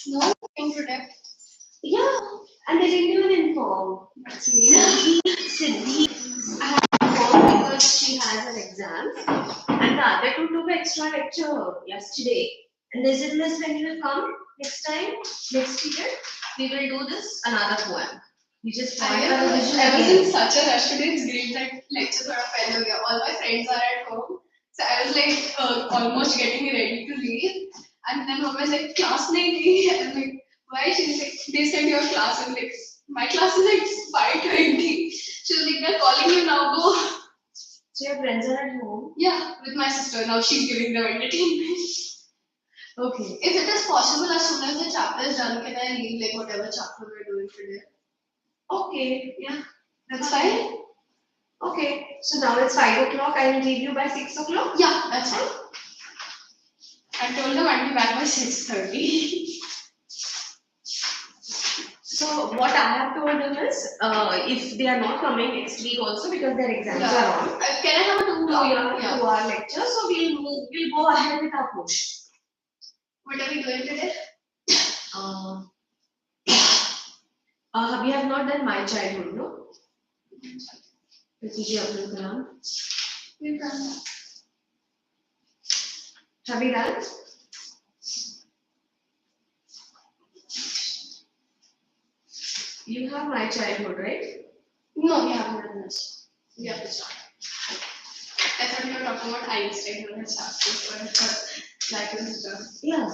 No, came today. Yeah, and they didn't even inform. That's me. Siddhi had informed because she has an exam, and the other two took extra lecture yesterday. And they said, Miss, when you will come next time, next period, we will do this another poem. We just want a revision I was again. in such a rush today. It's great that lectures are fell away. All my friends are at home. So I was like almost getting ready to leave. And then mom was like, class nahi thi. I was like, why? She's like, they said your class. I'm like, my class is at 5:20. She was like, they're calling you now, go. So your friends are at home? Yeah, with my sister. Now she's giving them entertainment. Okay. If it is possible, as soon as the chapter is done, can I leave like whatever chapter we're doing today? Okay. Yeah, That's fine. Okay. So now it's 5 o'clock. I will leave you by 6 o'clock? Yeah, that's fine. I told them I'd be back by 6:30. So what I have told them is, if they are not coming next week also because their exams are on. Can I have a 2-hour lecture? So we'll go ahead with our push. What are we doing today? We have not done my childhood, no? APJ Abdul Kalam. We've done that. Have we done? You have my childhood, right? No, we haven't done this. We have to start. I thought you were talking about Einstein when I started for like this stuff. Yeah.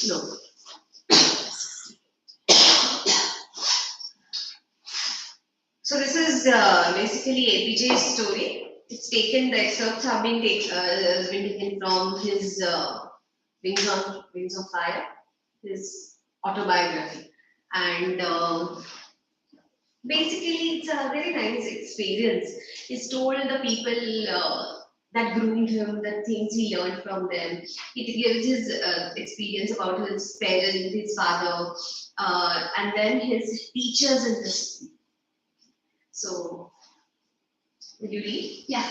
No. So this is basically APJ's story. It's taken. The excerpts have been taken from his Wings of Fire, his autobiography, and basically it's a very nice experience. He's told the people that groomed him, the things he learned from them. He gives his experience about his parents, his father, and then his teachers in this. So, would you read? Yeah.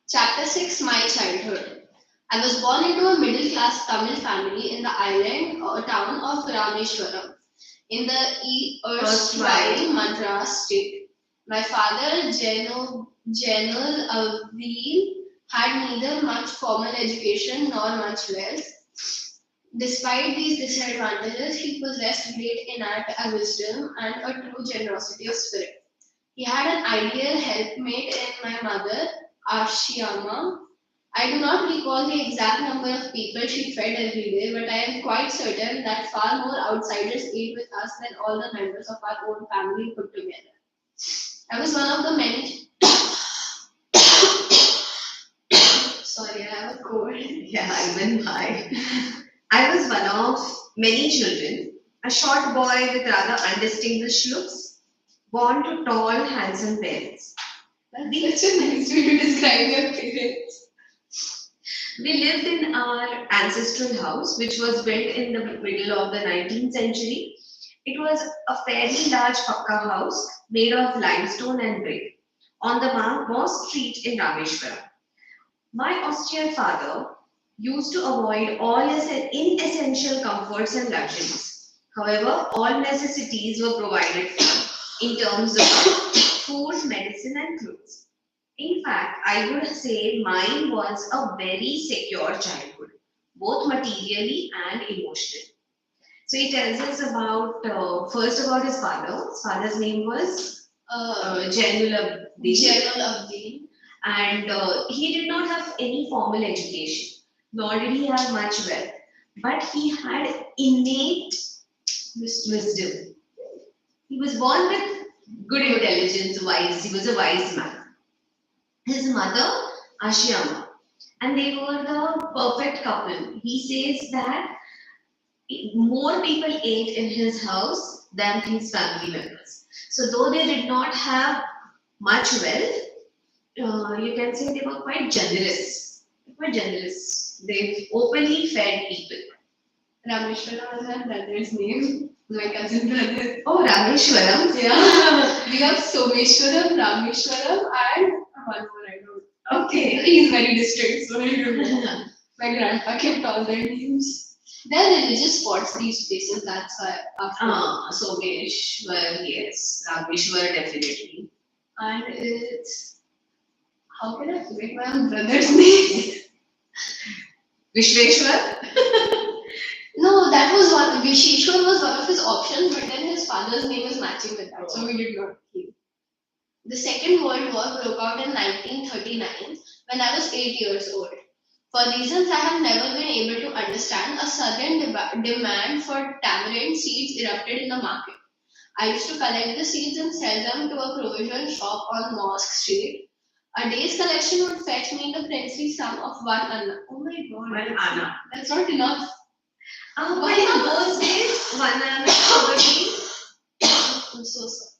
Chapter 6, My Childhood. I was born into a middle class Tamil family in the island or town of Rameshwaram in the erstwhile Madras state. My father, Janul Aveen, had neither much formal education nor much wealth. Despite these disadvantages, he possessed great innate wisdom and a true generosity of spirit. He had an ideal helpmate in my mother, Ashiyama. I do not recall the exact number of people she fed every day, but I am quite certain that far more outsiders ate with us than all the members of our own family put together. I was one of the many. Sorry, I have a cold. Yeah, even I. I was one of many children, a short boy with rather undistinguished looks, born to tall, handsome parents. That's such a nice way to describe your parents. We lived in our ancestral house, which was built in the middle of the 19th century. It was a fairly large pakka house made of limestone and brick on the Moss Street in Rameshwaram. My austere father used to avoid all inessential comforts and luxuries. However, all necessities were provided for in terms of food, medicine, and clothes. In fact, I would say mine was a very secure childhood, both materially and emotionally. So he tells us about first about his father. His father's name was Janul Abdeen. And he did not have any formal education, nor did he have much wealth, but he had innate wisdom. He was born with good intelligence, wise. He was a wise man. His mother, Ashiyama, and they were the perfect couple. He says that more people ate in his house than his family members. So though they did not have much wealth, you can say they were quite generous. They openly fed people. Rameshwaram was my brother's name. My cousin brother. Oh, Rameshwaram. Yeah. We have Someshwaram, Rameshwaram, and one more I don't. Okay. He's very distinct, so I don't know. My grandpa kept all their names. There are religious spots these places, that's why. Someshwar, yes. Rameshwar, definitely. And it's, how can I forget my own brother's name? Vishweshwar? No, that was one. Visheshwar was one of his options, but then his father's name is matching with that, so we did not keep. The Second World War broke out in 1939 when I was 8 years old. For reasons I have never been able to understand, a sudden demand for tamarind seeds erupted in the market. I used to collect the seeds and sell them to a provision shop on Mosque Street. A day's collection would fetch me the princely sum of 1 anna. Oh my god. 1 anna. That's not enough. But in those days, 1 anna probably I'm so sorry.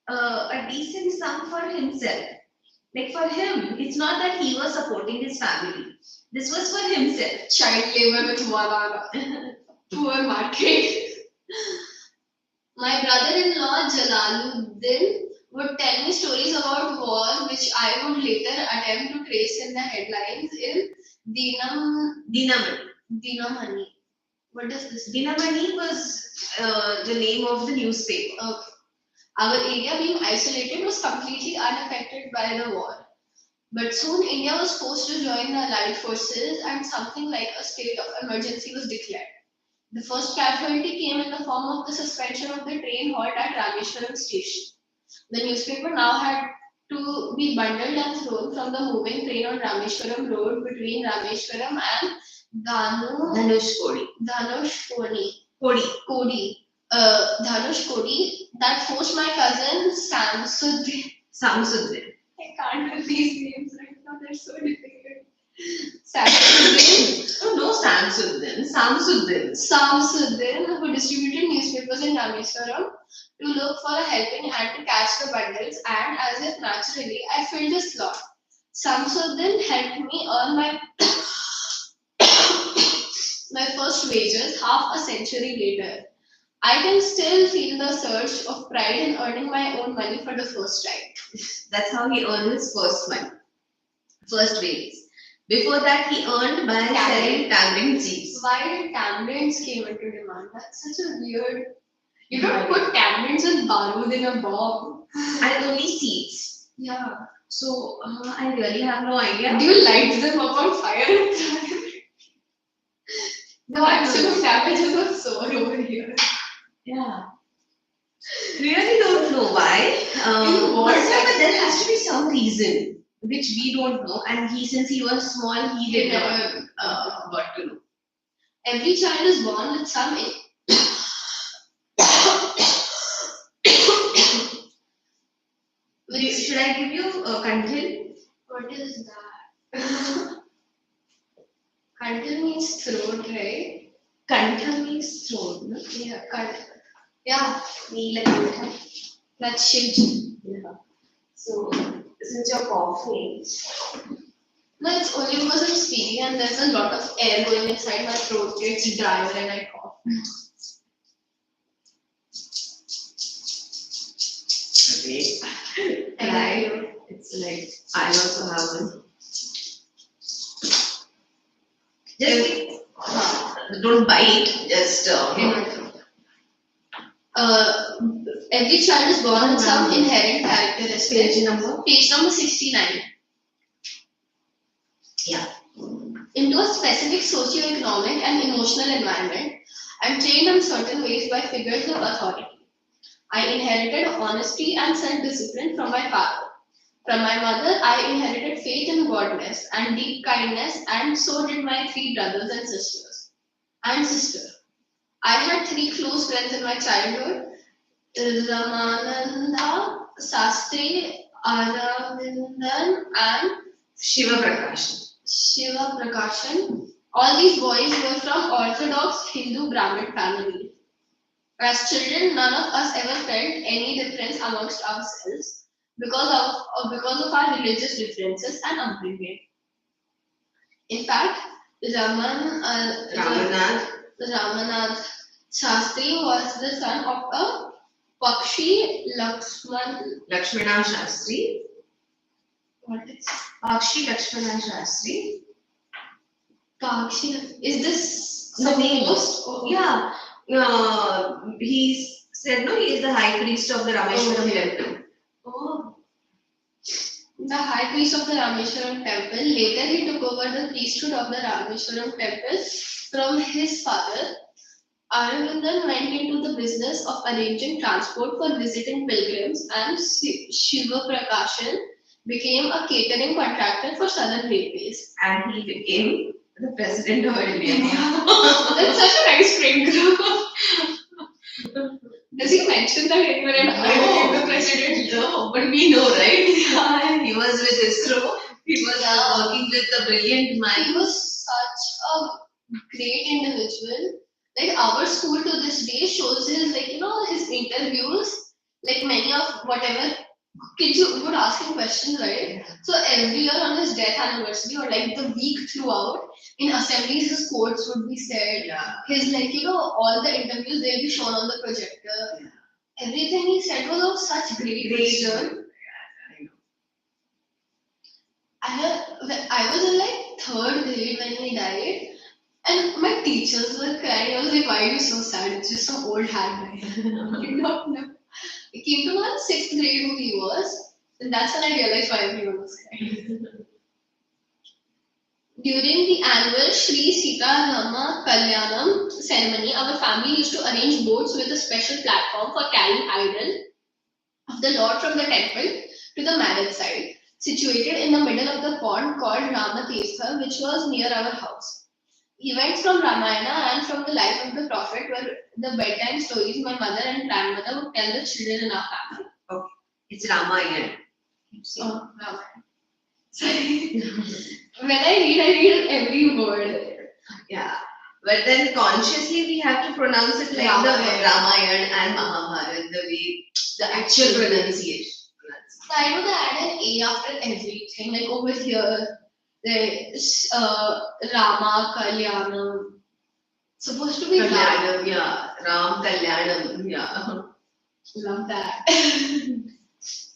a decent sum for himself. Like for him, it's not that he was supporting his family. This was for himself. Child labor with 1 anna. Poor market. My brother-in-law Jalaluddin would tell me stories about war, which I would later attempt to trace in the headlines in Dinamani. Dinamani. What does this mean? Dinamani was the name of the newspaper. Okay. Our area being isolated was completely unaffected by the war. But soon India was forced to join the Allied forces and something like a state of emergency was declared. The first casualty came in the form of the suspension of the train halt at Rameshwaram station. The newspaper now had to be bundled and thrown from the moving train on Rameshwaram road between Rameshwaram and Dhanushkodi. Dhanushkodi that forced my cousin Samsuddin. I can't do these names right now, they're so difficult. Samsuddin. Oh, no, Samsuddin. Samsuddin, who distributed newspapers in Rameswaram, to look for a helping hand to catch the bundles, and as if naturally, I filled the slot. Samsuddin helped me earn my my first wages half a century later. I can still feel the surge of pride in earning my own money for the first time. That's how he earned his first wages. Before that, he earned by selling tamarind seeds. Why did tamarinds came into demand? That's such a weird. You don't put tamarinds and barood in a bomb. And only seeds. Yeah. So I really have no idea. Do you light them up on fire? The maximum damages are so over here. Yeah. Really don't know why. But there has to be some reason which we don't know. And since he was small, he did not got to know. Every child is born with some. Should I give you Kanthil? What is that? Kanthil means throat, right? Kanthil means throat, no? Yeah, Kanthil. Yeah, Neelakantha. that's Shivji. Yeah. So, since you're coughing, no, it's only because I'm speaking and there's a lot of air going inside my throat. It's drier and I cough. Okay. Right. It's like I also have one. Just don't bite. Just every child is born with some inherent characteristics. Page number 69. Yeah. Into a specific socio-economic and emotional environment, and trained in certain ways by figures of authority. I inherited honesty and self-discipline from my father. From my mother, I inherited faith in godness and deep kindness, and so did my 3 brothers and sisters. And sister. I had 3 close friends in my childhood: Ramananda, Sastri, Aravindan, and Shiva Prakashan. All these boys were from Orthodox Hindu Brahmin family. As children, none of us ever felt any difference amongst ourselves because of our religious differences and upbringing. In fact, Ramanath Shastri was the son of a Pakshi Lakshmana Shastri. What is Pakshi Lakshmana Shastri. Pakshi? Is this The name. Supposed. Oh, Yeah. He said no, he is the high priest of the Rameshwaram temple. oh. The high priest of the Rameshwaram temple. Later, he took over the priesthood of the Rameshwaram temple from his father. Aravindan went into the business of arranging transport for visiting pilgrims, and Shiva Prakashan became a catering contractor for Southern Railways. And he became the president of India. That's such a nice friend group. Does he mention that anywhere in No. the president? No, but we know, right? Yeah, he was with ISRO. He was working with a brilliant mind. He was such a great individual. Like our school to this day shows his his interviews. Like many of whatever kids would ask him questions, right? So every year on his death anniversary or like the week throughout, in assemblies his quotes would be said. Yeah. His all the interviews they'll be shown on the projector. Yeah. Everything he said was of such great wisdom. I was in like third grade when he died, and my teachers were crying. I was like, "Why are you so sad? It's just some old handwriting." I did not know. I came to know in sixth grade who he was, and that's when I realized why everyone was crying. During the annual Sri Sita Rama Kalyanam ceremony, our family used to arrange boats with a special platform for carrying idol of the Lord from the temple to the marriage site, situated in the middle of the pond called Ramatirtha, which was near our house. Events from Ramayana and from the life of the Prophet were the bedtime stories my mother and grandmother would tell the children in our family. Okay. It's Ramayana. Oh, Ramayana. Sorry. When I read every word. Yeah. But then consciously we have to pronounce it like the Ramayana and Mahabharata, the way the actual pronunciation. So I know they add an A after everything. Like over here, there's Rama Kalyanam. Supposed to be Kalyanam, yeah. Ram Kalyanam, yeah. Love that.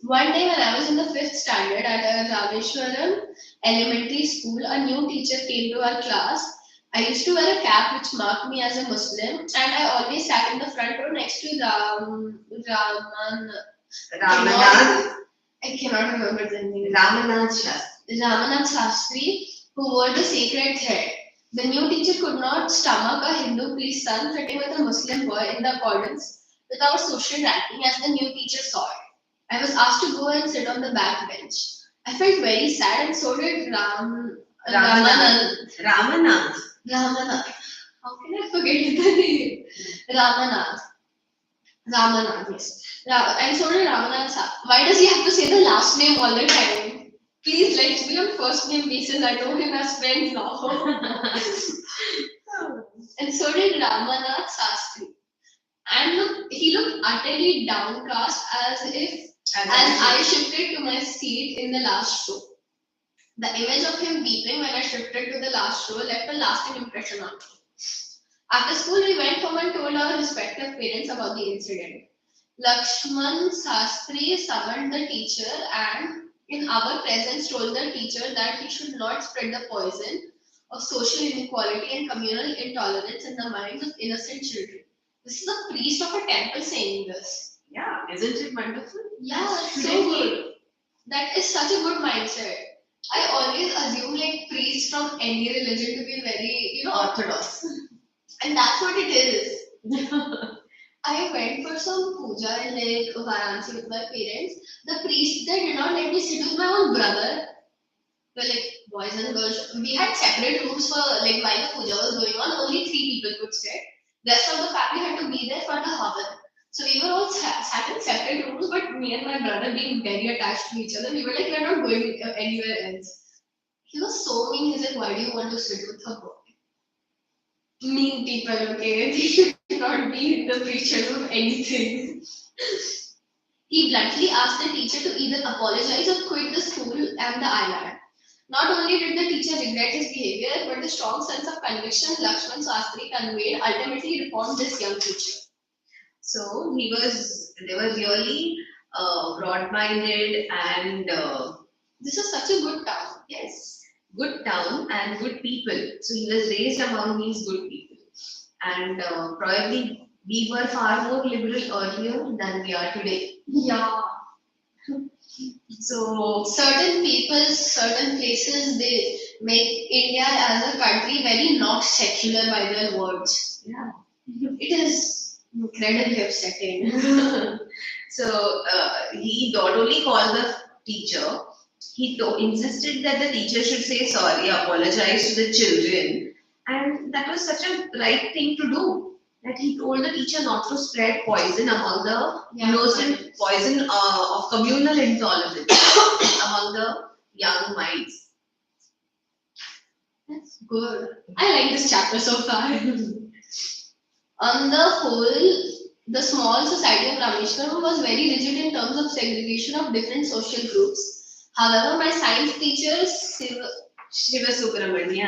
One day when I was in the fifth standard at a Rameshwaram elementary school, a new teacher came to our class. I used to wear a cap which marked me as a Muslim, and I always sat in the front row next to Ramanath. I cannot remember the name. Ramanath Shastri. Ramanath Shastri, who wore the sacred thread. The new teacher could not stomach a Hindu priest's son fitting with a Muslim boy in the accordance with our social ranking as the new teacher saw it. I was asked to go and sit on the back bench. I felt very sad, and so did Ramanath. Ramanath. How can I forget the name? Ramanath. Yes. And so did Ramanath. Why does he have to say the last name all the time? Please, let's be on first name basis. I know him as friends now. And so did Ramanath Shastri. And look, he looked utterly downcast as I shifted to my seat in the last row. The image of him weeping when I shifted to the last row left a lasting impression on me. After school, we went home and told our respective parents about the incident. Lakshman Shastri summoned the teacher and, in our presence, told the teacher that he should not spread the poison of social inequality and communal intolerance in the minds of innocent children. This is a priest of a temple saying this. Yeah, isn't it wonderful? Yeah, that's so good. That is such a good mindset. I always assume like priests from any religion to be very, orthodox. And that's what it is. I went for some puja in like Varanasi with my parents. The priest there did not let me sit with my own brother. We're like boys and girls. We had separate rooms for like while the puja was going on. Only 3 people could sit. The rest of the family had to be there for the havan. So we were all sat in separate rooms, but me and my brother being very attached to each other, we were like, we're not going anywhere else. He was so mean. He's like, why do you want to sit with her boy? Mean people, okay? They should not be the preachers of anything. He bluntly asked the teacher to either apologize or quit the school and the island. Not only did the teacher regret his behavior, but the strong sense of conviction Lakshman Shastri conveyed ultimately reformed this young teacher. So they were really broad-minded and this is such a good town. Yes, good town and good people. So he was raised among these good people. and probably we were far more liberal earlier than we are today. Yeah. So Certain people, certain places, they make India as a country very not secular by their words. yeah. It is incredibly upsetting. So he not only called the teacher, he insisted that the teacher should say sorry, apologize to the children, and that was such a right thing to do. That he told the teacher not to spread poison among the innocent poison of communal intolerance among the young minds. That's good. I like this chapter so far. On the whole, the small society of Rameshwaram was very rigid in terms of segregation of different social groups. However, my science teacher, Shiva Subramanya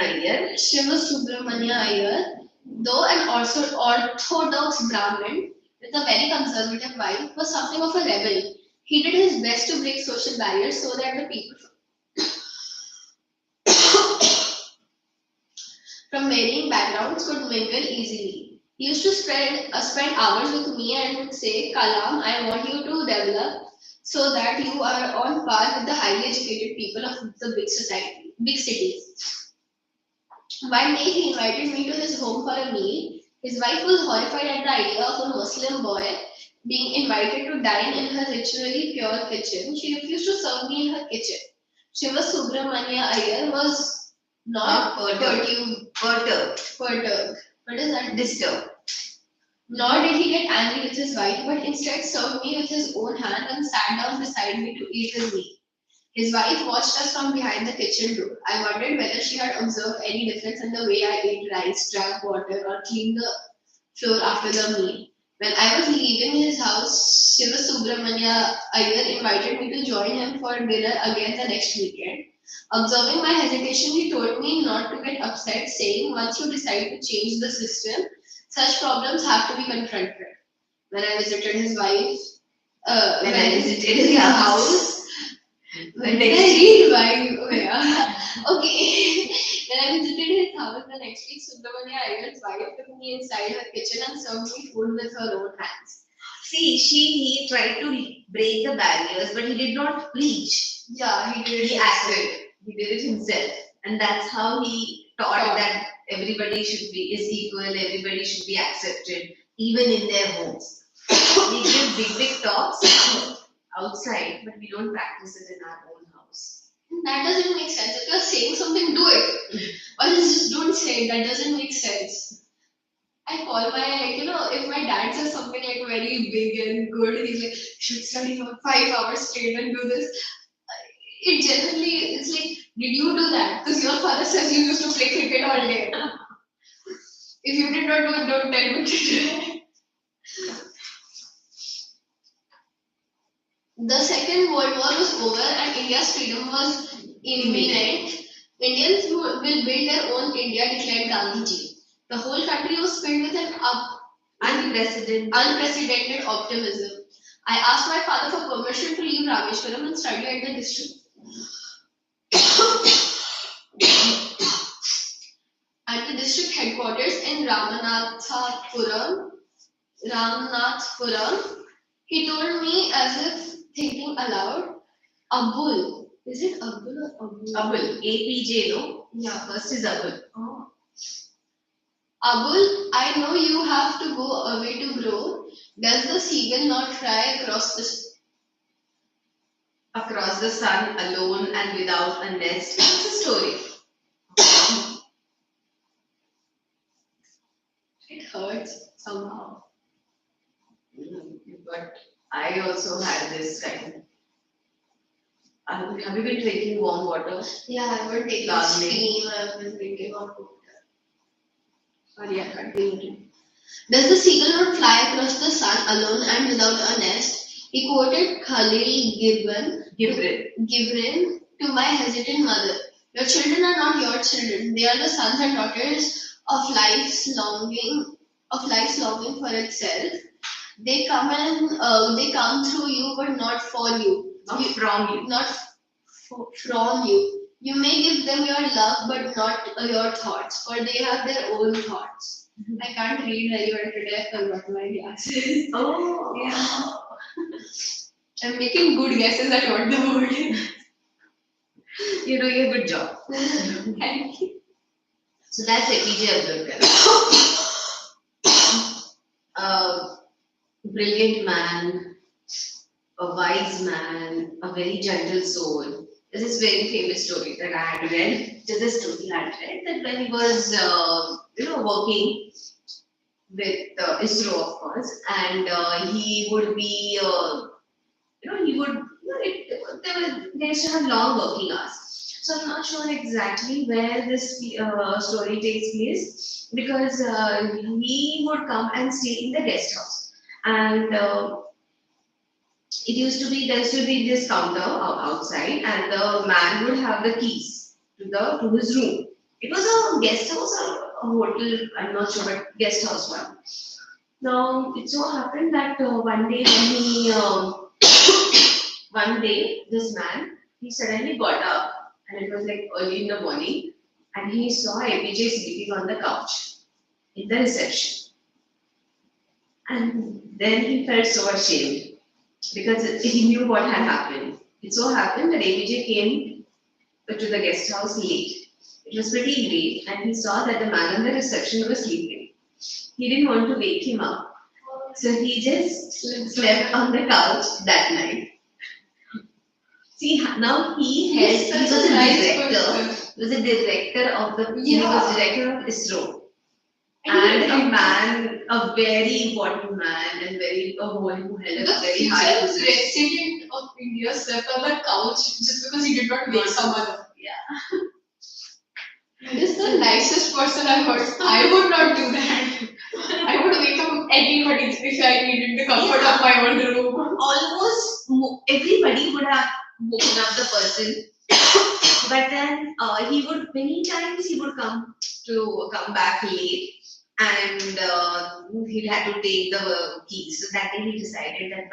Iyer, though an also orthodox Brahmin with a very conservative wife, was something of a rebel. He did his best to break social barriers so that the people from varying backgrounds could mingle easily. He used to spend hours with me and would say, Kalam, I want you to develop so that you are on par with the highly educated people of the big cities. One day he invited me to his home for a meal. His wife was horrified at the idea of a Muslim boy being invited to dine in her ritually pure kitchen. She refused to serve me in her kitchen. Shiva Subramanya Iyer was not perturbed. What is that? Disturbed. Nor did he get angry with his wife, but instead served me with his own hand and sat down beside me to eat with me. His wife watched us from behind the kitchen door. I wondered whether she had observed any difference in the way I ate rice, drank water, or cleaned the floor after the meal. When I was leaving his house, Shiva Subramanya Iyer invited me to join him for dinner again the next weekend. Observing my hesitation, he told me not to get upset, saying, once you decide to change the system, such problems have to be confronted. When I visited his wife, When I visited his his house, when did I read why? Oh, yeah. Okay. When I visited his house the next week, Subramanya Iyer's wife took me inside her kitchen and served me food with her own hands. see, he tried to break the barriers, but he did not preach. Yeah, he did. He acted. He did it himself, and that's how he taught that everybody should be is equal. Everybody should be accepted, even in their homes. We give big talks outside, but we don't practice it in our own house. That doesn't make sense. If you're saying something, do it. Or just don't say it. That doesn't make sense. I call if my dad says something like very big and good, he's like, you should study for 5 hours straight and do this. It generally, it's like, did you do that? Because your father says you used to play cricket all day. If you did not do it, don't tell me to do it. The Second World War was over and India's freedom was imminent. Indians will build their own India, declared Gandhiji. The whole country was filled with an unprecedented optimism. I asked my father for permission to leave Rameshwaram and study at the district. At the district headquarters in Ramanathapuram, he told me as if thinking aloud, Abul. Is it Abul or Abul? Abul. APJ, no? Yeah. First is Abul. Oh. Abul, I know you have to go away to grow. Does the seagull not fly across the sun alone and without a nest? It's a story. It hurts somehow. But I also had this kind. Have you been drinking warm water? Yeah, I would take steam. I've been drinking hot water. Sorry, I can't drink it. Does the seagull not fly across the sun alone and without a nest? He quoted Khalil Gibran to my hesitant mother. Your children are not your children. They are the sons and daughters of life's longing for itself. They come through you, but not for you. Not from you. You may give them your love, but not your thoughts, for they have their own thoughts. I can't read very well today. I forgot my glasses. Oh, Yeah. I'm making good guesses at what the word is. you're doing a good job. Thank you. So that's APJ Abdul Kalam. A brilliant man, a wise man, a very gentle soul. There's this very famous story that I had read. There's a story I had read that when he was, working with ISRO, of course, and he would be, he would, they used to have long working hours. So I'm not sure exactly where this story takes place because he would come and stay in the guest house, and there used to be this counter outside, and the man would have the keys to his room. It was a guest house or a hotel, I'm not sure, but guest house one. Now it so happened that one day this man he suddenly got up, and it was like early in the morning, and he saw APJ sleeping on the couch in the reception, and then he felt so ashamed because he knew what had happened. It so happened that APJ came to the guest house late. It was pretty late, and he saw that the man on the reception was sleeping. He didn't want to wake him up, so he just slept on the couch that night. See, now he was a director. He was a director of he was director of ISRO. And a man, a very important man, and who held a very high position. The president of India slept on the couch just because he did not wake someone up. Yeah. This is the nicest person I've heard. I would not do that. I would wake up anybody if I needed the comfort of my own room. Almost everybody would have woken up the person, but then many times he would come back late, and he had to take the keys. So that day he decided that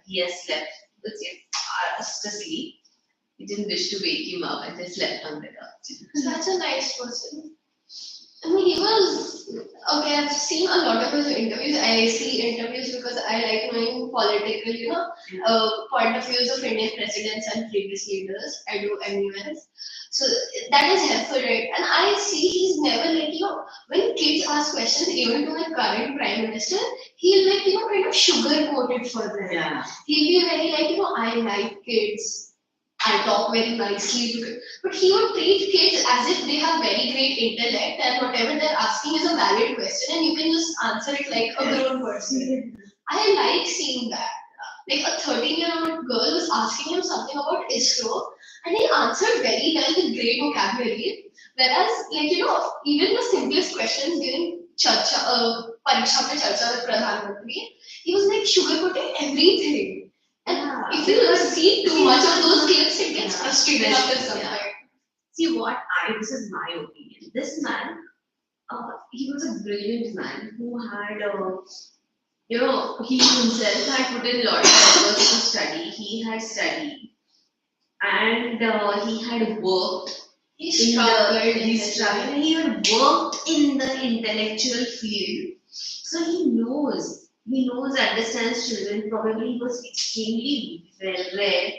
he has slept fast asleep. He didn't wish to wake him up and just slept on the couch. Such a nice person. I mean, he was okay. I've seen a lot of his interviews. I see interviews because I like knowing political, point of views of Indian presidents and previous leaders. I do MUS, so that is helpful, right? And I see he's never like when kids ask questions, even to the current prime minister, he'll like kind of sugarcoat it for them. Yeah. He'll be very like I like kids. I talk very nicely to it. But he would treat kids as if they have very great intellect and whatever they're asking is a valid question and you can just answer it like a grown person. I like seeing that. Like a 13-year-old girl was asking him something about ISRO and he answered very well with great vocabulary. Whereas, even the simplest questions during Pariksha Pe Charcha with Pradhan Mantri, he was like sugarcoating everything. And if you see too much of those clips, it gets frustrating after some time. See this is my opinion. This man, he was a brilliant man who had, he himself had put in a lot of effort to study. He had studied, and he had worked. He struggled. He had worked in the intellectual field, so he knows. He understands children. Probably he was extremely well read.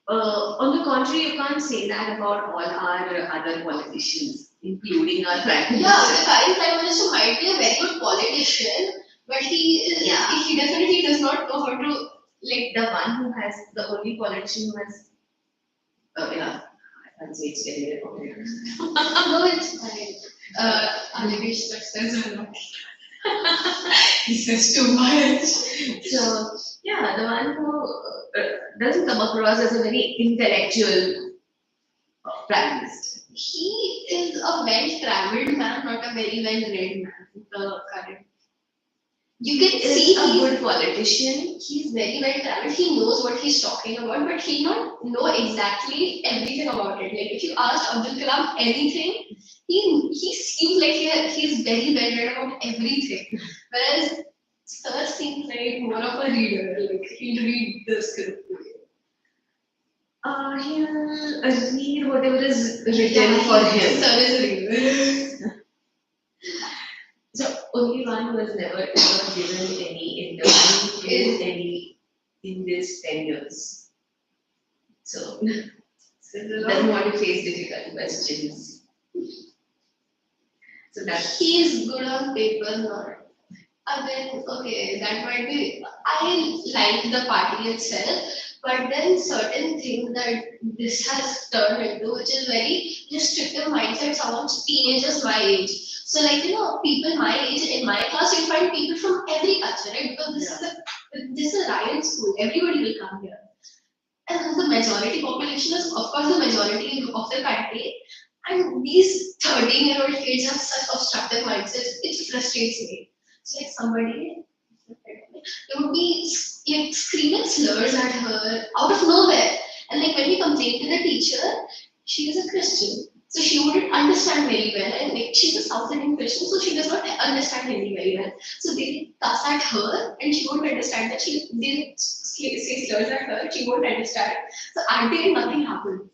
On the contrary, you can't say that about all our other politicians, including our prime minister. Yeah, the current prime minister might be a very good politician, but he definitely does not know how to the only politician who has. I can't say it's very popular. No, it's fine. Alivish success or not. He says too much. So, yeah, the one who doesn't come across as a very intellectual prime minister. He is a well-traveled man, not a very well-read man. The current. You can see a good politician. He's very well-traveled. He knows what he's talking about, but he not know exactly everything about it. Like if you asked Abdul Kalam anything, he seems like he's very well-read about everything. Whereas Sir seems like more of a reader. Like he'll read the script. He'll read whatever is written for him. Sir is a reader. only one who has never ever given any interview in this 10 years. So doesn't want to face difficult questions. So that's He's good on paper, not. And then, okay, that might be. I like the party itself, but then certain things that this has turned into, which is very restrictive mindset amongst teenagers my age. So, like, people my age in my class, you find people from every culture, right? Because this is a Ryan school. Everybody will come here. And the majority population is, of course, the majority of the country. And these 13-year-old kids have such obstructive mindsets, it frustrates me. It's like somebody, they would be like screaming slurs at her out of nowhere. And like when we complained to the teacher, she is a Christian. So she wouldn't understand very well. And like she's a South Indian Christian, so she does not understand Hindi very well. So they cuss at her and she won't understand that they say slurs at her, she won't understand. So at the end, nothing happened.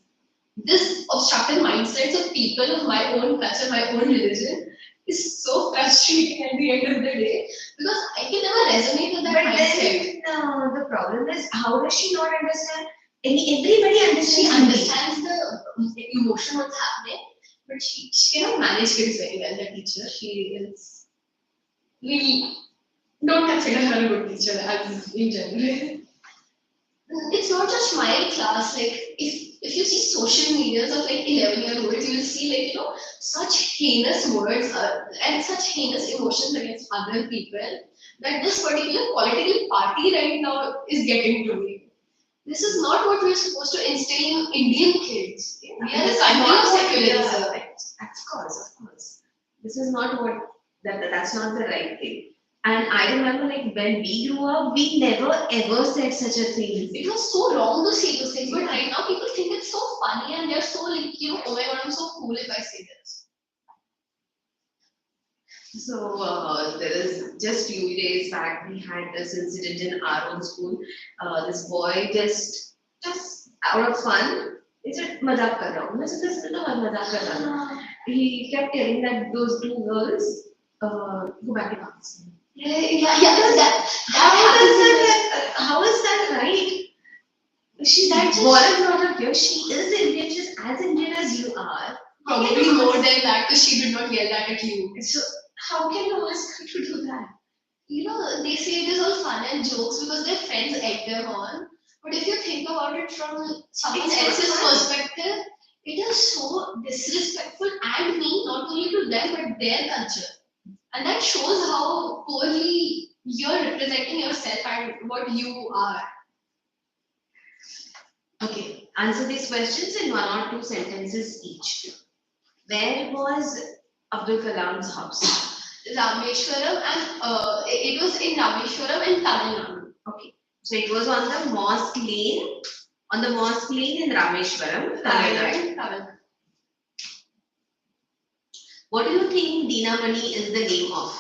This obstructive mindsets of people of my own culture, my own religion, is so frustrating at the end of the day because I can never resonate with that but mindset. then the problem is, how does she not understand? Everybody She understands. understands the emotion what's happening, but she cannot manage kids very well. The teacher, she is. We don't consider her a good teacher as in general. It's not just my class. Like if you see social medias of like 11-year-olds, you will see like such heinous words and such heinous emotions against other people that this particular political party right now is getting to me. This is not what we're supposed to instill in Indian kids. We are a country of secularism. Of course. This is not what that's not the right thing. And I remember, like, when we grew up, we never ever said such a thing. It was so wrong to say those things, but right now people think it's so funny and they're so like, oh my god, I'm so cool if I say this. So there is just few days back we had this incident in our own school. This boy just out of fun, he said mazak kar raha hu. I said, this is not mazak kar raha hu. He kept telling that those two girls go back to class. How is that right? She's born and brought up here. She is Indian. She's as Indian as you are. Probably more than that, because she did not yell that at you. So how can you ask her to do that? They say it is all fun and jokes because their friends egg them on. But if you think about it from someone else's perspective, it is so disrespectful and mean not only to them but their culture. And that shows how poorly you're representing yourself and what you are. Okay, answer these questions in 1 or 2 sentences each. Where was Abdul Kalam's house? Rameshwaram, and it was in Rameshwaram in Tamil Nadu. Okay, so it was on the mosque lane, in Rameshwaram, Tamil Nadu. What do you think Dinamani is the name of?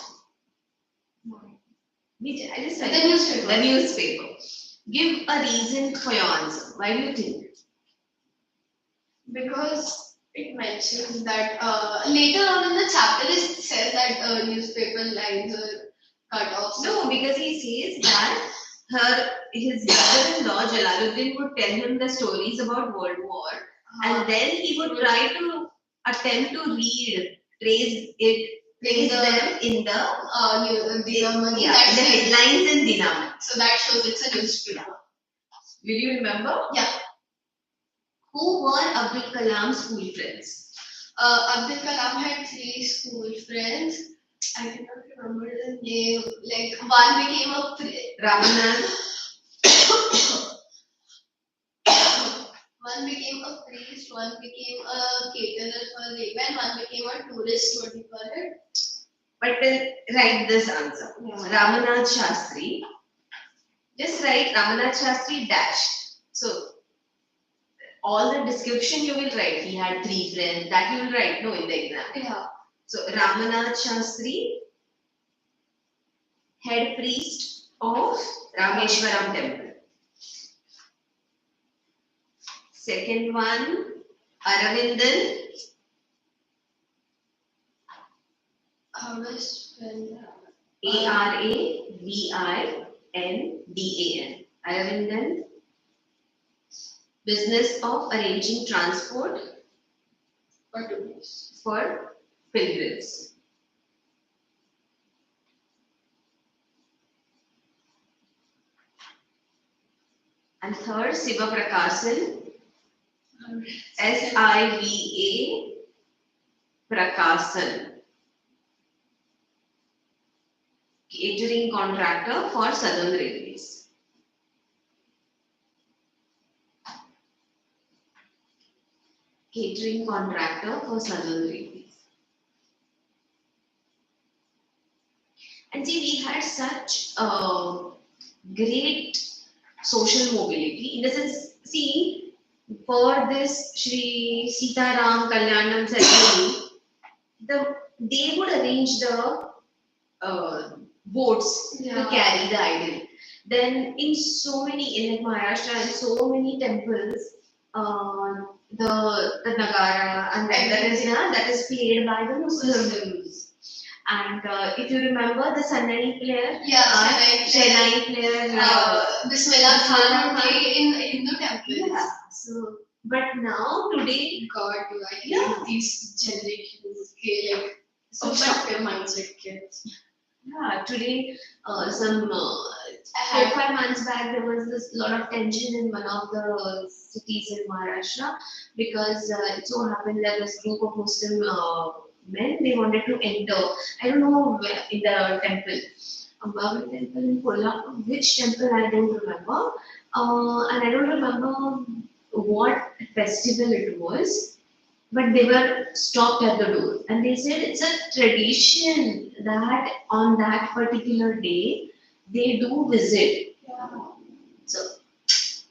I just said The newspaper. The newspaper. Give a reason for your answer. Why do you think? Because it mentions that later on in the chapter it says that newspaper lines are cut off. No, because he says that his brother-in-law Jalaluddin would tell him the stories about World War, and then he would try to attempt to trace them in the headlines in Dinamani. So that shows it's a newspaper. Will you remember? Yeah. Who were Abdul Kalam's school friends? Abdul Kalam had 3 school friends. I cannot remember the name. Like one became a Ramanath. One became a priest, one became a caterer for railway, and one became a tourist, what do you call it? But then write this answer. Yeah. Ramanath Shastri. Just write Ramanath Shastri dash. So all the description you will write. He had 3 friends. That you will write, no, in the exam. Yeah. So Ramanath Shastri, head priest of Rameshwaram temple. Second one, Aravindan. How do I spell that? Aravindan. Aravindan, business of arranging transport For tourists. for pilgrims. And third, Siva Prakasan, SIVA Prakasan, catering contractor for Southern Railways. Catering contractor for Southern Railways. And see, we had such great social mobility in the sense, see, for this Shri Sitaram Kalyanam ceremony, they would arrange the boats to carry the idol. Then in so many, in like Maharashtra and so many temples, the Nagara and that is played by the Muslims. And if you remember the Sannani player, Chennai player, Bismillah Khan in Hindu temples. Yeah. So, but now today, God, do I hate these generations? Like so shocking mindset kids. Yeah, today, some 4-5 months back, there was this lot of tension in one of the cities in Maharashtra because it so happened that this group of Muslim men, they wanted to enter. I don't know where, in the temple, Ambavali temple in Kolhapur, which temple I don't remember, and I don't remember what festival it was, but they were stopped at the door and they said it's a tradition that on that particular day they do visit. Yeah. So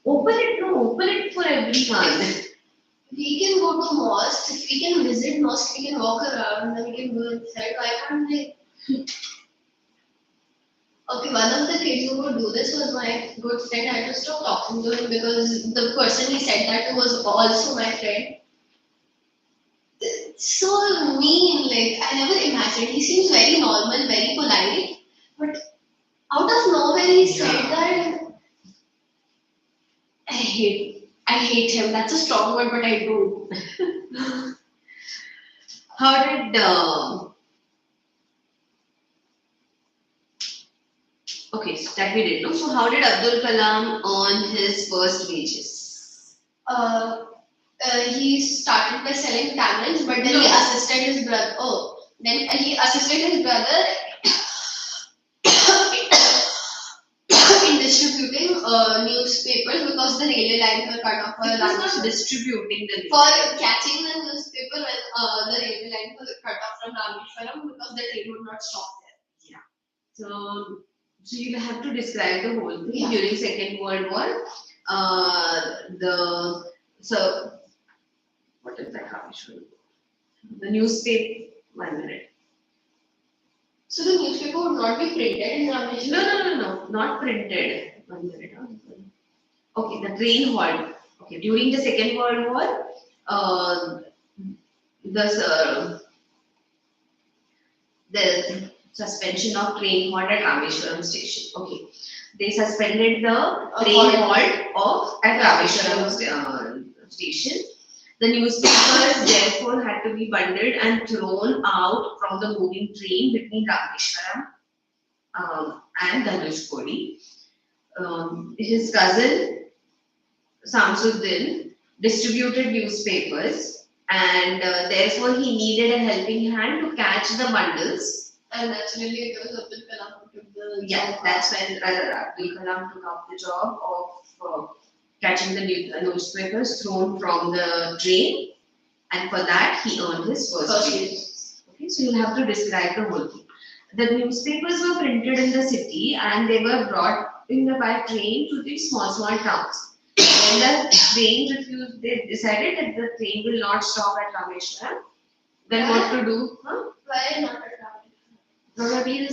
open it for everyone. We can go to mosque. If we can visit mosque, we can walk around and then we can go inside. Why can't we? Okay, one of the kids who would do this was my good friend. I had to stop talking to him because the person he said that to was also my friend. So mean, like I never imagined. He seems very normal, very polite, but out of nowhere he said that. I hate him. That's a strong word, but I do. How did okay, so that we did know. So how did Abdul Kalam earn his first wages? He started by selling tamils, but then he assisted his brother. Then he assisted his brother in distributing newspapers because the railway lines were cut off. It was not distributing the for catching the newspaper when the railway lines were cut off from Rameshwaram because the train would not stop there. Yeah. So you have to describe the whole thing during Second World War. So what is that Rameshwaram? The newspaper. 1 minute. So the newspaper would not be printed in Rameshwaram? No, not printed. 1 minute. Okay, the train halt. Okay, during the Second World War, the suspension of train halt at Rameshwaram station. Okay, they suspended the train halt at Rameshwaram station. The newspapers therefore had to be bundled and thrown out from the moving train between Rameshwaram and Dhanushkodi. His cousin Samsuddin distributed newspapers, and therefore he needed a helping hand to catch the bundles. And naturally, it was Abdul Kalam who took the job. That's when Abdul Kalam took up the job of catching the newspapers thrown from the train, and for that he earned his first wages. Okay, so you'll have to describe the whole thing. The newspapers were printed in the city and they were brought in by train to these small towns. When the train refused, they decided that the train will not stop at Rameshwaram. Then what to do? Why not at Rameshwaram? Probably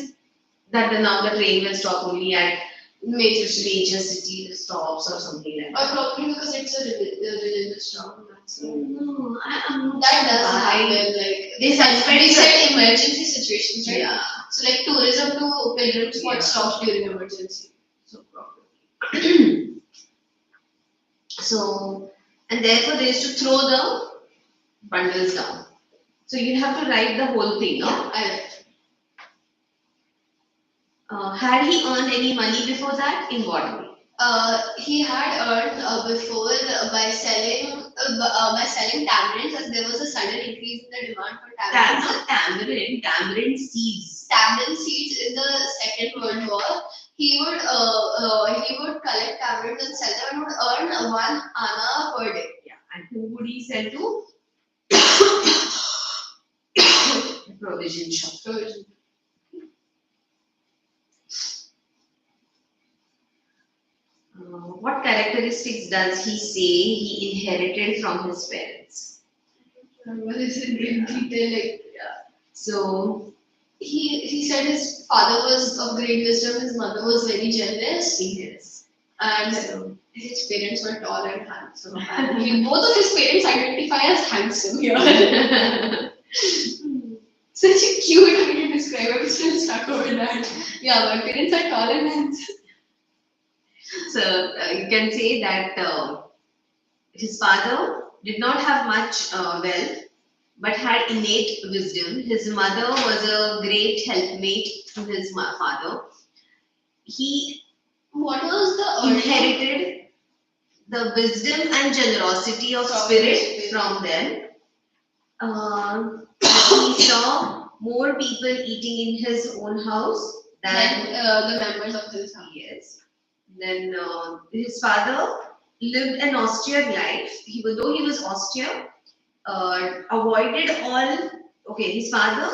that now the train will stop only at major city. city stops or something like Or that. probably because it's a religious town. That's why. No, I'm not That sure does why. happen. Like They suspend we the- said emergency situations, right? Yeah. So like tourism to pilgrim spot Yeah. stops during emergency. So probably. So, and therefore they used to throw the bundles down. So you have to write the whole thing, no? Yeah, I like. Had he earned any money before that? In what way? He had earned before by selling tamarins, as there was a sudden increase in the demand for tamarins. Not tamarind, tamarind seeds. Tamarin seeds in the Second World War. He would collect tamarins and sell them and would earn 1 anna per day. Yeah, and who would he sell to? Provision shop. Provision. What characteristics does he say he inherited from his parents? Remember this in great detail. Like, So he said his father was of great wisdom, his mother was very generous, yes. and So, his parents were tall and handsome. Apparently, both of his parents identify as handsome here. Such a cute way to describe it. I'm still stuck over that. Yeah, my parents are tall and handsome. so you can say that his father did not have much wealth, but had innate wisdom. His mother was a great helpmate to his father. He What was the early inherited the wisdom and generosity of From spirit his from them. He saw more people eating in his own house than than the members of his house? yes. Then his father lived an austere life. Though he was austere, avoided all. Okay, his father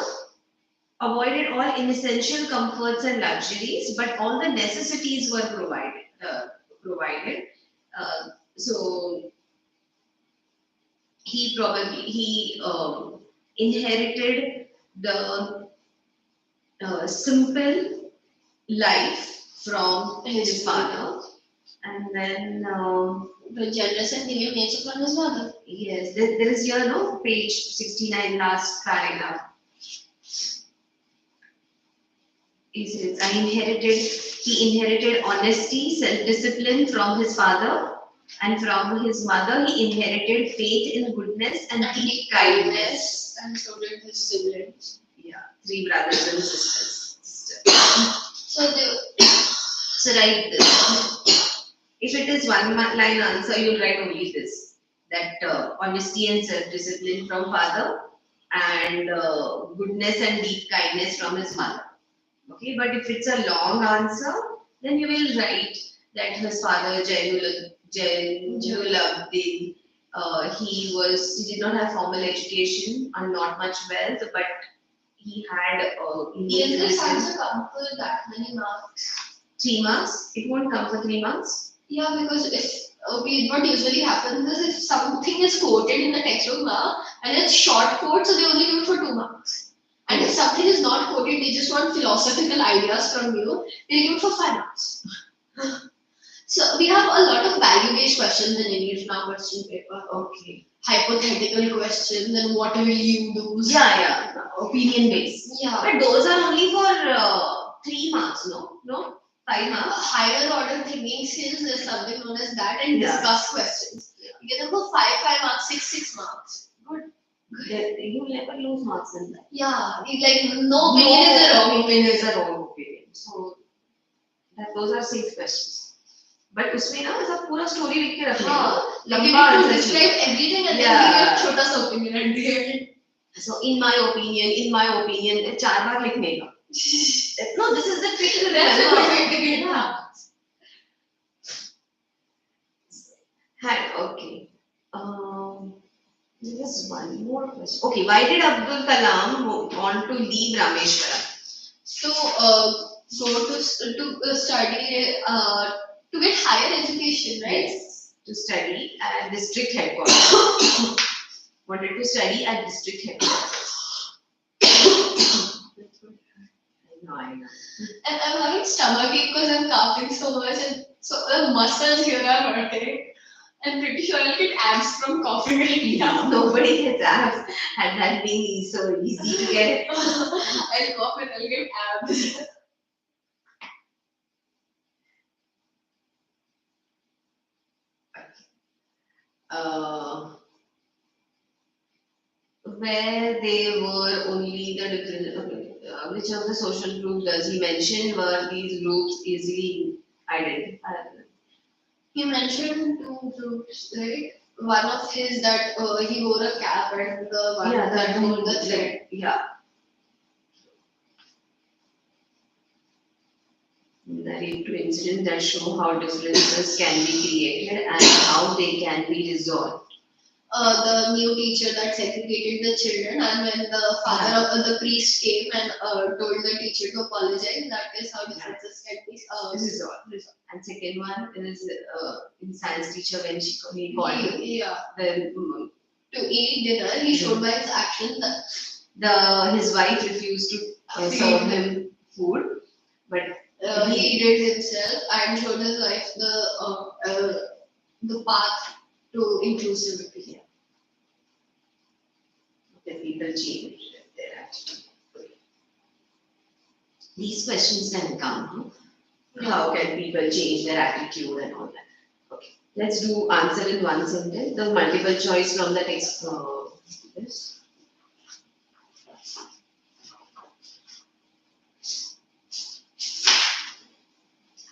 avoided all inessential comforts and luxuries, but all the necessities were provided. So he inherited the simple life from his father, and then The generous and giving nature from his mother. yes, there is here no page 69 last paragraph. He inherited honesty, self-discipline from his father, and from his mother he inherited faith in goodness and deep kindness. And so did his siblings. Yeah, 3 brothers and sisters. So they, So write this. If it is one line answer, you'll write only this. That honesty and self-discipline from father, and goodness and deep kindness from his mother. Okay, but if it's a long answer, then you will write that his father Jainul Abdin, he did not have formal education and not much wealth, but he had innate will this wisdom. answer come for that many marks? 3 marks. It won't come for 3 marks. Yeah, because if what usually happens is if something is quoted in the textbook now and it's short quote, so they only give it for 2 marks. And if something is not quoted, they just want philosophical ideas from you, they give it for 5 marks. So we have a lot of value-based questions in English now question paper. Okay. Hypothetical questions and what will you do? Yeah. Opinion based. Yeah. But those are only for 3 marks, no? 5 marks. Higher order thinking skills, there's something known as that, and Yeah. discuss questions. You get them for 5 marks, 6 marks. Good. You will never lose marks in that. Yeah, like no opinion is a wrong opinion is a wrong opinion. So those are safe questions. But उसमें ना ऐसा पूरा story लिख के रखना है. Like you लंबा need to answer describe everything and Yeah. then give a छोटा सा opinion at the end. So in my opinion, 4 बार लिखने का. No, this is the trick to That's a remember. good way to get marks. Okay. There is one more question. Okay, why did Abdul Kalam want to leave Rameshwaram? So go to study to get higher education, right? Yes, to study at district headquarters. Wanted to study at district headquarters. No, I know. And I'm having stomachache because I'm coughing so much, and so the muscles here are hurting. I'm pretty sure I'll get abs from coughing right now. Nobody gets abs, and that being so easy to get. I'll cough and I'll get abs. Uh, where they were only the different, which of the social group does he mention were these groups easily identifiable? He mentioned two groups, right? One of his that he wore a cap, and the one Yeah, that wore the thread. Yeah. Narrate two incidents that show how differences can be created and how they can be resolved. The new teacher that segregated the children, and when the father of the priest came and told the teacher to apologize, that is how differences can be resolved. And second one is in science teacher when he called him. Yeah. Then To eat dinner, he showed by his actions that his wife refused to serve him food, but he did himself and showed his wife the path to inclusivity. Yeah. The people change their attitude. These questions can come. How can people change their attitude and all that? Okay, let's do answer in one sentence. The multiple choice from the text. This.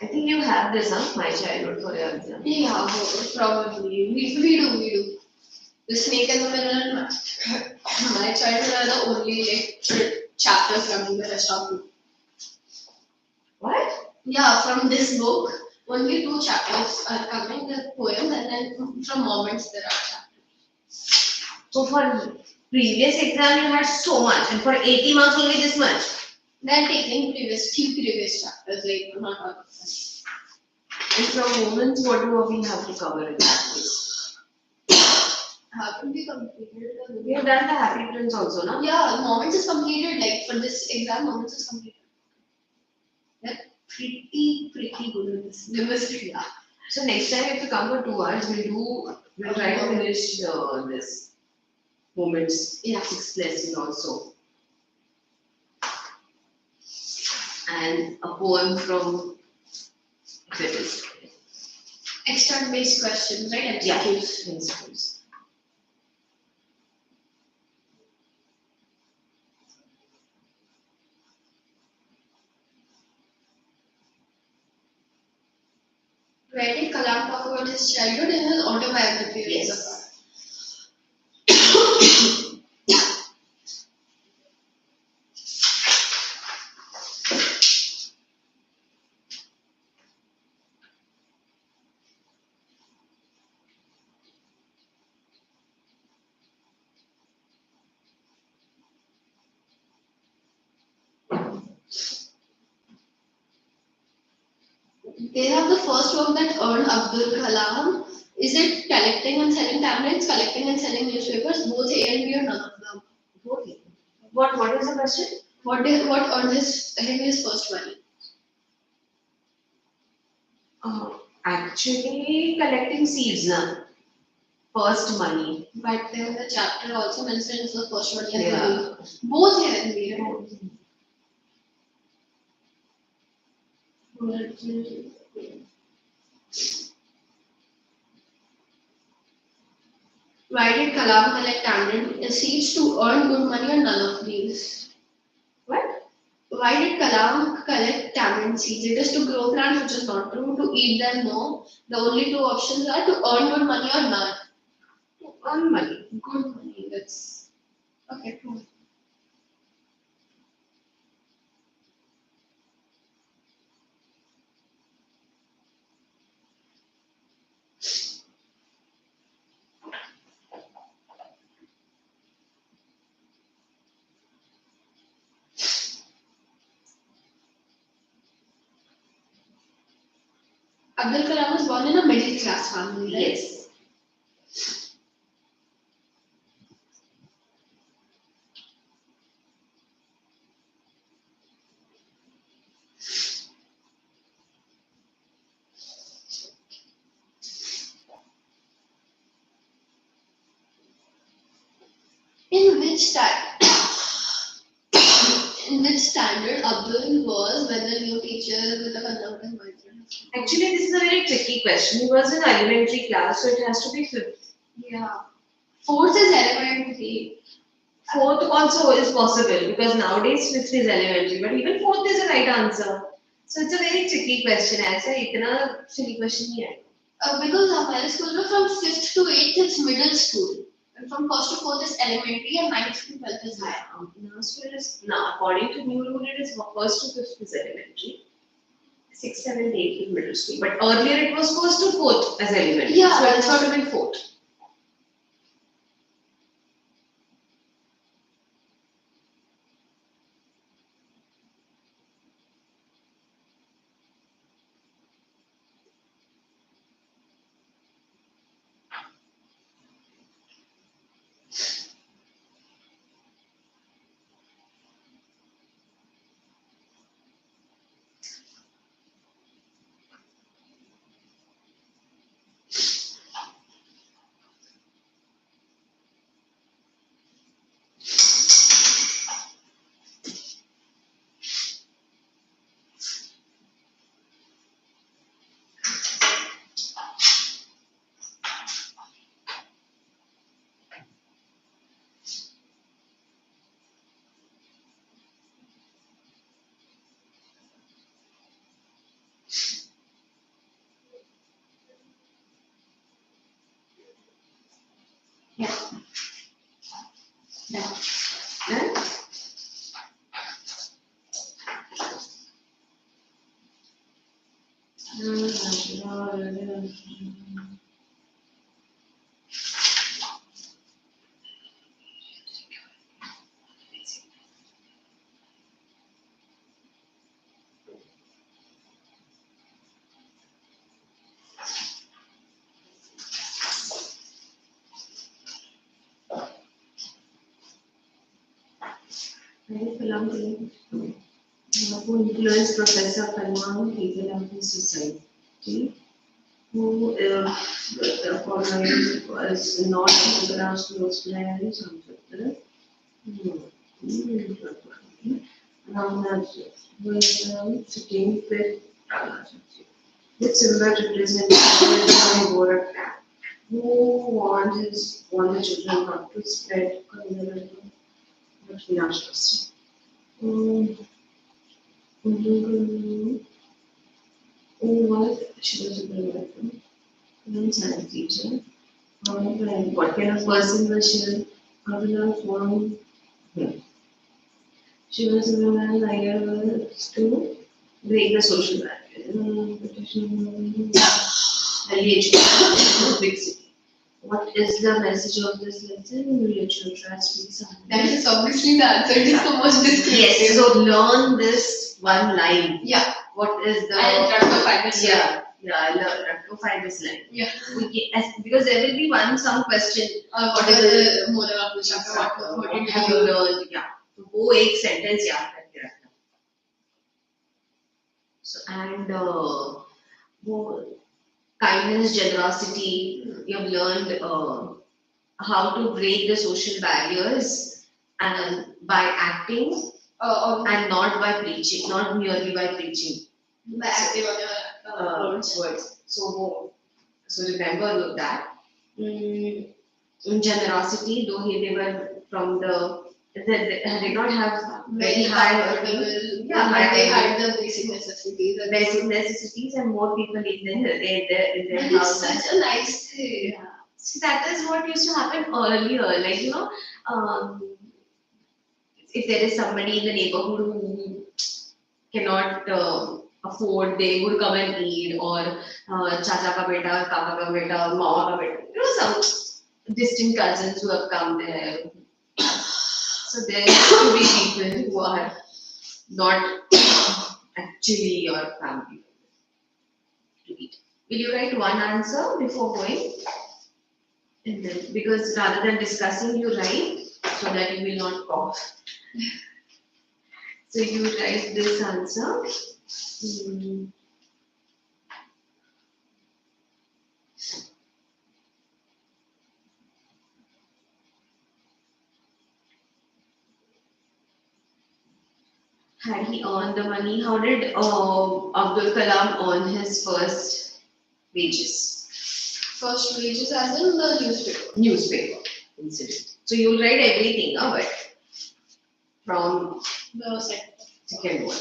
I think you have this, my childhood for your exam. Yeah, probably. We do. The snake and the mirror and my childhood are the only chapters from the rest of the book. What? Yeah, from this book, only two chapters are coming, the poems, and then from moments there are chapters. So for previous exam you had so much, and for 80 marks only this much. They're taking few previous chapters, like not all of them. And from moments, what do we have to cover in that case? Haven't we completed the We have done the Happy Prince also, no? Yeah, moments is completed, like for this exam, moments is completed. They're pretty good with this. Linguistic, yeah. So next time if you come for 2 hours, we'll try to finish this moments, 6th lesson also. And a poem from if it is. Extant based questions, right? Yeah, principles. Where did Kalam talk about his childhood in his autobiography? Yes. They have the first work that earned Abdul Kalam. Is it collecting and selling tablets, collecting and selling newspapers, both A and B or none of them? Both. What is the question? What earned him his first money? Actually, collecting seeds now. First money. But then the chapter also mentions the first money and Yeah. the B. Both A and B, right? Why did Kalam collect tamarind seeds to earn good money or none of these? What? Why did Kalam collect tamarind seeds? It is to grow plants, which is not true. To eat them, no. The only two options are to earn good money or none. To earn money. Good money, that's okay, cool. Abdul Kalam was born in a middle class family, right? Yes. in which standard Abdul was when the new teacher with the conservative mindset? Actually, this is a very tricky question. He was in elementary class, so it has to be fifth. Yeah. Fourth is elementary. Fourth also is possible because nowadays fifth is elementary, but even fourth is the right answer. So it's a very tricky question. ऐसा इतना silly question नहीं है. Because हमारे school में from 5th to 8th it's middle school. And from 1st to 4th is elementary and 9th to 12th is higher. Now, according to new rule, it is 1st to 5th is elementary. 6th, 7th, 8th is middle school. But earlier it was 1st to 4th as elementary. Yeah. So it's got to be 4th. Yeah. Yeah. Who influenced Professor Kalman Hazel of society, who was not photographed close friends on Twitter. Was sitting with similar representation wore a cap. Who want the children not to spread conservatism but financial. Who was she was a science teacher. What kind of person was she? How did I form? She was a woman idea was to break the social barrier. Early education, big city. What is the message of this lesson? Mutual trust, peace, harmony. That is obviously the answer. It is the most descriptive. Yes, so learn this one line. Yeah. What is the. I'll try to find this line. Yeah, I'll to find this line. Yeah. Because there will be some question. What is the moral of the chapter? What did you learn? Yeah. So वो एक sentence याद करके रखना. So and वो kindness, generosity. You have learned how to break the social barriers and by acting and not by preaching, not merely by preaching. By acting on your words. So remember that. Generosity, though they were from they did not have very high earning. Yeah, but they had the basic necessities. Basic necessities and more people in their and house. It's such a nice thing. Yeah. See, that is what used to happen earlier. Like, if there is somebody in the neighborhood who cannot afford, they would come and eat, or chacha ka beta, kaka ka beta, mama ka beta. Some distant cousins who have come there. So there used to be people who are not actually your family to eat. Will you write one answer before going? And then, because rather than discussing, you write so that you will not cough. So you write this answer. had he earned the money? How did Abdul Kalam earn his first wages? First wages as in the newspaper. Newspaper incident. So you'll write everything, but from The second one.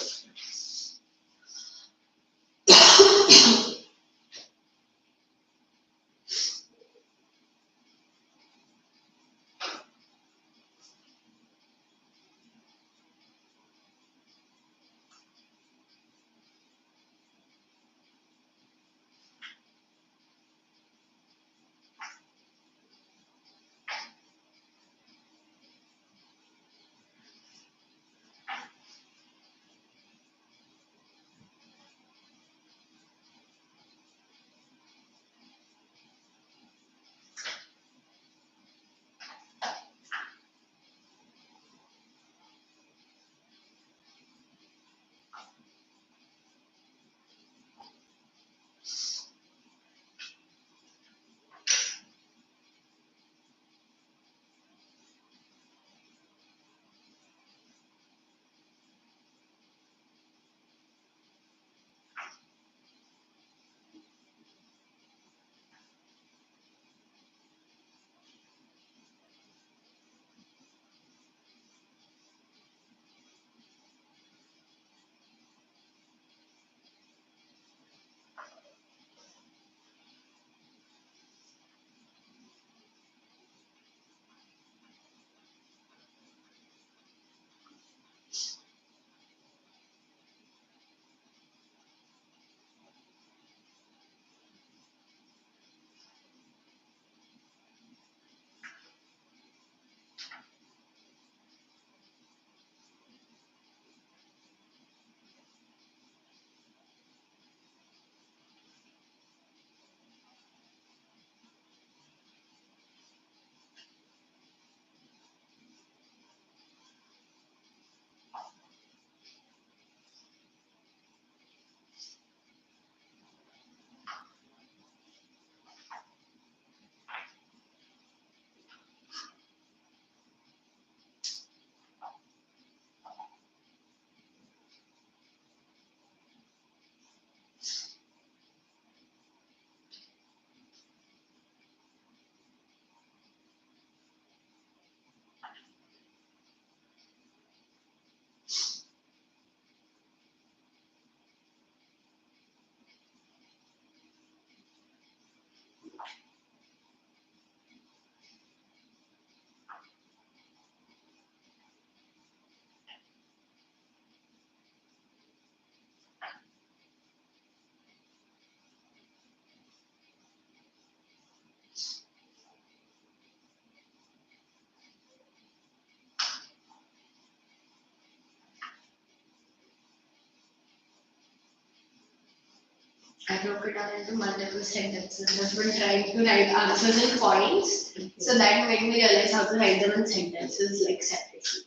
I broke it down into multiple sentences. I've been trying to write answers in points, so that made me realize how to write them in sentences like separately.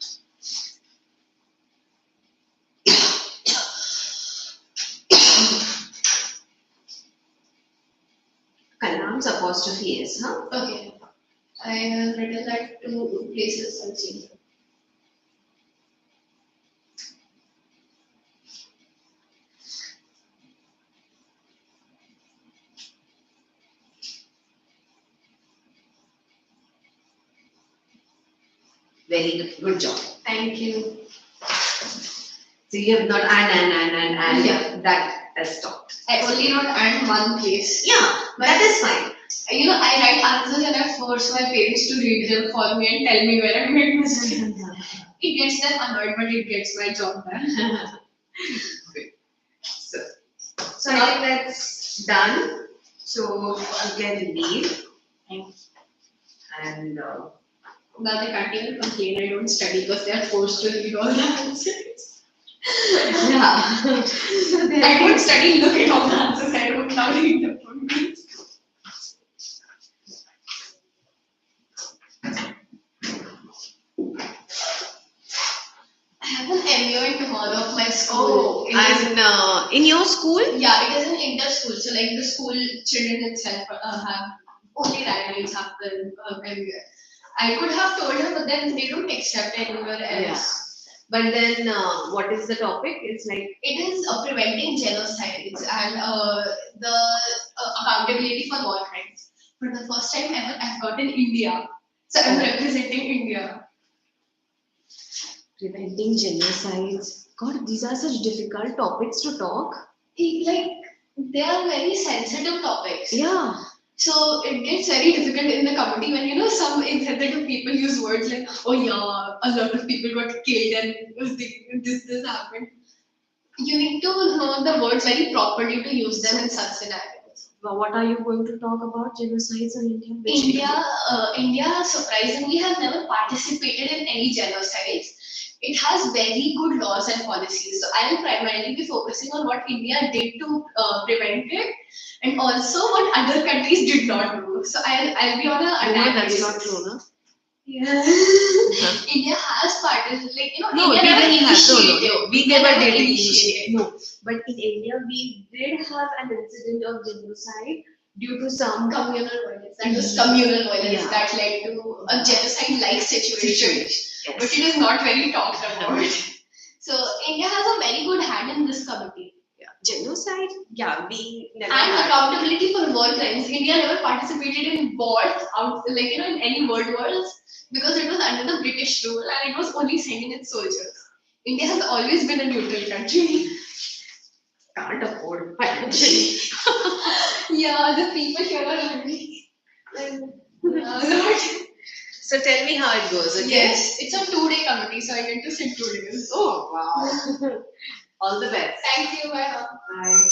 Kalam's apostrophe is, huh? Okay, I have written that two places. I'll see. Very good job. Thank you. So you have not and. Yeah. That has stopped. I only wrote and one place. Yeah, that is fine. I write answers and I force my parents to read them for me and tell me where I made mistakes. It gets them annoyed, but it gets my job done. Good. So I think that's done. So you can leave. Thanks. And Now they can't even complain I don't study because they are forced to read all the answers. yeah. I don't study, look at all the answers, I don't now read them for me. I have an MUN tomorrow of my school. and in your school? Yeah, it is an inter-school, so like the school children itself have only randomly have the MUN. I could have told her, but then they don't accept anywhere else. But then, what is the topic? It's like, It is preventing genocides and the accountability for war crimes. For the first time ever, I've got in India. So I'm representing India. preventing genocides. God, these are such difficult topics to talk. Like, they are very sensitive topics. Yeah. So it gets very difficult in the community when some insensitive people use words like, "Oh yeah, a lot of people got killed and this happened." You need to know the words very properly to use them in such scenarios. Well, what are you going to talk about? Genocides in India? India surprisingly has never participated in any genocides. It has very good laws and policies. So I will primarily be focusing on what India did to prevent it, and also what other countries did not do. So I'll be on a No, attack that's basis. not true, no? Yeah. India has participated, No, India we never didn't have. No, initiated. no, we India never never did initiated. initiate. No, but in India, we did have an incident of genocide due to some Communal violence. That was communal violence Yeah. that led to a genocide-like situation. Yes. But it is not very talked about. So India has a very good hand in this committee. Yeah. Genocide? Yeah, we never And had. accountability for war crimes. India never participated in wars in any world wars because it was under the British rule and it was only sending its soldiers. India has always been a neutral country. Can't afford financially. Yeah, the people here are hungry. So tell me how it goes, okay? Yes, it's a 2-day committee, so I get to sit 2 days. Oh, wow. All the best. Thank you, bye. Bye.